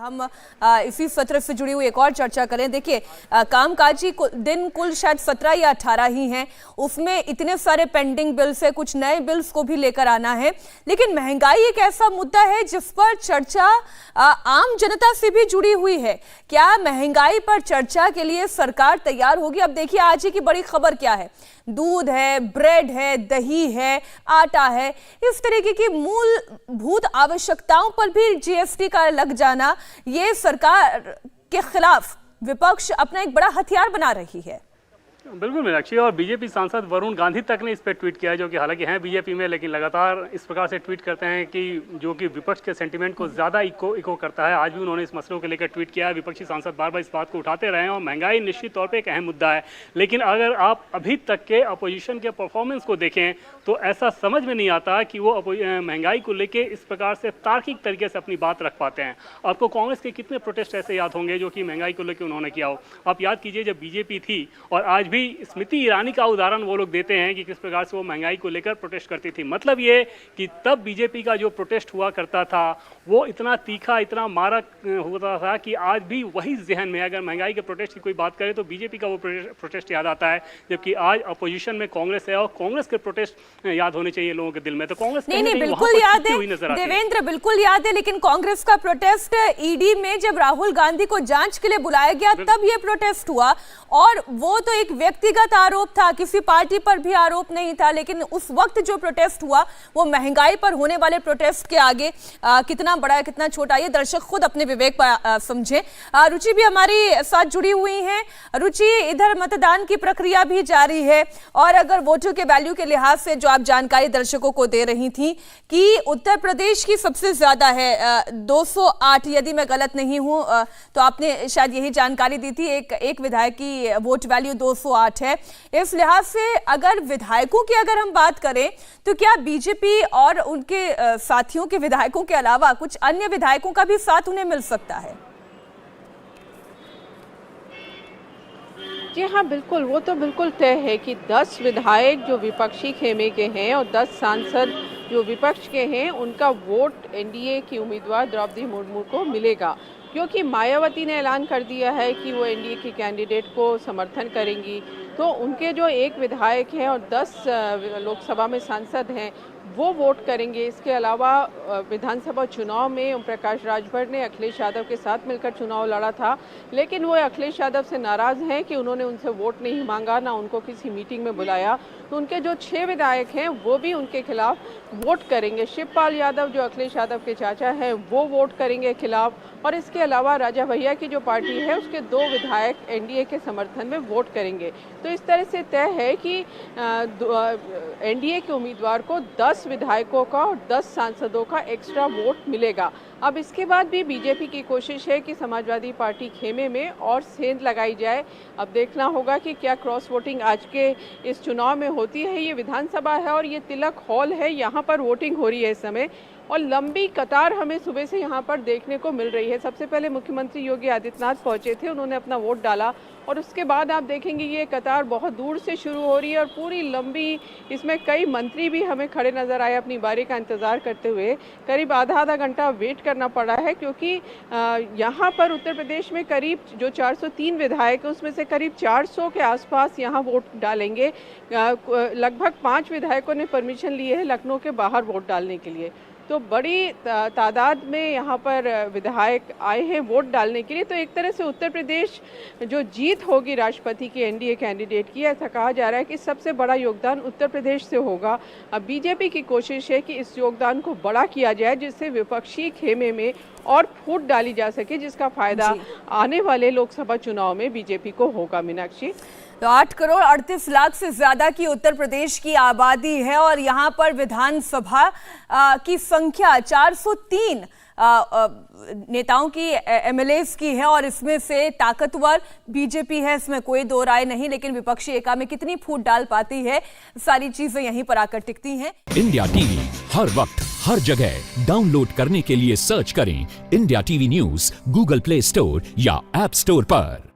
हम इसी सत्र से जुड़ी हुई एक और चर्चा करें। देखिए, कामकाजी दिन कुल शायद 17 या 18 ही हैं, उसमें इतने सारे पेंडिंग बिल्स है, कुछ नए बिल्स को भी लेकर आना है। लेकिन महंगाई एक ऐसा मुद्दा है जिस पर चर्चा आम जनता से भी जुड़ी हुई है। क्या महंगाई पर चर्चा के लिए सरकार तैयार होगी? अब देखिए, आज ही की बड़ी खबर क्या है, दूध है, ब्रेड है, दही है, आटा है, इस तरीके की मूलभूत आवश्यकताओं पर भी जीएसटी का लग जाना, ये सरकार के खिलाफ विपक्ष अपना एक बड़ा हथियार बना रही है। बिल्कुल मीनाक्षी, और बीजेपी सांसद वरुण गांधी तक ने इस पर ट्वीट किया है, जो कि हालांकि हैं बीजेपी में, लेकिन लगातार इस प्रकार से ट्वीट करते हैं कि जो कि विपक्ष के सेंटीमेंट को ज़्यादा इको करता है। आज भी उन्होंने इस मसलों को लेकर ट्वीट किया है। विपक्षी सांसद बार बार इस बात को उठाते रहे हैं और महंगाई निश्चित तौर पर एक अहम मुद्दा है। लेकिन अगर आप अभी तक के अपोजिशन के परफॉर्मेंस को देखें तो ऐसा समझ में नहीं आता कि वो महंगाई को लेकर इस प्रकार से तार्किक तरीके से अपनी बात रख पाते हैं। आपको कांग्रेस के कितने प्रोटेस्ट ऐसे याद होंगे जो कि महंगाई को लेकर उन्होंने किया हो? आप याद कीजिए, जब बीजेपी थी, और आज भी स्मृति ईरानी का उदाहरण वो लोग देते हैं कि किस प्रकार से वो महंगाई को लेकर प्रोटेस्ट करती थी। मतलब ये कि तब बीजेपी का जो प्रोटेस्ट हुआ करता था वो इतना तीखा, इतना मारक होता था कि आज भी वही जहन में, अगर महंगाई के प्रोटेस्ट की कोई बात करे तो बीजेपी का वो प्रोटेस्ट याद आता है। जबकि आज अपोजिशन में कांग्रेस है और कांग्रेस के प्रोटेस्ट याद होने चाहिए लोगों के दिल में। तो कांग्रेस नहीं बिल्कुल याद है देवेंद्र, बिल्कुल याद है। लेकिन कांग्रेस का प्रोटेस्ट ईडी में जब राहुल गांधी को जांच के लिए बुलाया गया तब ये प्रोटेस्ट हुआ, और वो तो एक व्यक्तिगत आरोप था, किसी पार्टी पर भी आरोप नहीं था। लेकिन उस वक्त जो प्रोटेस्ट हुआ वो महंगाई पर होने वाले प्रोटेस्ट के आगे कितना बड़ा है, कितना छोटा, ये दर्शक खुद अपने विवेक पर समझे। रुचि भी हमारी साथ जुड़ी हुई हैं। रुचि, इधर मतदान की प्रक्रिया भी जारी है, और अगर वोटर के वैल्यू के लिहाज से जो आप जानकारी दर्शकों को दे रही थी कि उत्तर प्रदेश की सबसे ज्यादा है 208, यदि मैं गलत नहीं हूं तो आपने शायद यही जानकारी दी थी, एक विधायक की वोट वैल्यू 208 है। इस लिहाज से अगर विधायकों की अगर हम बात करें तो क्या बीजेपी और उनके साथियों के विधायकों के अलावा कुछ अन्य विधायकों का भी साथ उन्हें मिल सकता है? जी हाँ, बिल्कुल, वो तो बिल्कुल तय है कि 10 विधायक जो विपक्षी खेमे के हैं और 10 सांसद जो विपक्ष के हैं, उनका वोट एनडीए की उम्मीदवार द्रौपदी मुर्मू को मिलेगा। क्योंकि मायावती ने ऐलान कर दिया है कि वो एनडीए के कैंडिडेट को समर्थन करेंगी, तो उनके जो एक विधायक हैं और 10 लोकसभा में सांसद हैं वो वोट करेंगे। इसके अलावा विधानसभा चुनाव में ओम प्रकाश राजभर ने अखिलेश यादव के साथ मिलकर चुनाव लड़ा था, लेकिन वो अखिलेश यादव से नाराज़ हैं कि उन्होंने उनसे वोट नहीं मांगा, ना उनको किसी मीटिंग में बुलाया। तो उनके जो 6 विधायक हैं वो भी उनके खिलाफ वोट करेंगे। शिवपाल यादव जो अखिलेश यादव के चाचा हैं वो वोट करेंगे खिलाफ, और इसके अलावा राजा भैया की जो पार्टी है उसके 2 विधायक एनडीए के समर्थन में वोट करेंगे। तो इस तरह से तय है कि एनडीए के उम्मीदवार को 10 विधायकों का और 10 सांसदों का एक्स्ट्रा वोट मिलेगा। अब इसके बाद भी बीजेपी की कोशिश है कि समाजवादी पार्टी खेमे में और सेंध लगाई जाए। अब देखना होगा कि क्या क्रॉस वोटिंग आज के इस चुनाव में होती है। ये विधानसभा है और ये तिलक हॉल है, यहाँ पर वोटिंग हो रही है इस समय, और लंबी कतार हमें सुबह से यहाँ पर देखने को मिल रही है। सबसे पहले मुख्यमंत्री योगी आदित्यनाथ पहुँचे थे, उन्होंने अपना वोट डाला, और उसके बाद आप देखेंगे ये कतार बहुत दूर से शुरू हो रही है और पूरी लंबी, इसमें कई मंत्री भी हमें खड़े नजर आए अपनी बारी का इंतज़ार करते हुए। करीब आधा घंटा वेट करना पड़ा है, क्योंकि यहाँ पर उत्तर प्रदेश में करीब जो 403 विधायक हैं उसमें से करीब 400 के आसपास यहाँ वोट डालेंगे। लगभग 5 विधायकों ने परमिशन ली है लखनऊ के बाहर वोट डालने के लिए। तो बड़ी तादाद में यहाँ पर विधायक आए हैं वोट डालने के लिए। तो एक तरह से उत्तर प्रदेश जो जीत होगी राष्ट्रपति की एनडीए कैंडिडेट की, ऐसा कहा जा रहा है कि सबसे बड़ा योगदान उत्तर प्रदेश से होगा। अब बीजेपी की कोशिश है कि इस योगदान को बड़ा किया जाए, जिससे विपक्षी खेमे में और फूट डाली जा सके, जिसका फायदा आने वाले लोकसभा चुनाव में बीजेपी को होगा। मीनाक्षी, तो 8 करोड़ 38 लाख से ज्यादा की उत्तर प्रदेश की आबादी है, और यहाँ पर विधानसभा की संख्या 403 नेताओं की, एमएलएस की है, और इसमें से ताकतवर बीजेपी है, इसमें कोई दो राय नहीं। लेकिन विपक्षी एका में कितनी फूट डाल पाती है, सारी चीजें यहीं पर आकर टिकती हैं। इंडिया टीवी हर वक्त हर जगह डाउनलोड करने के लिए सर्च करें India TV news Google play store या ऐप स्टोर पर।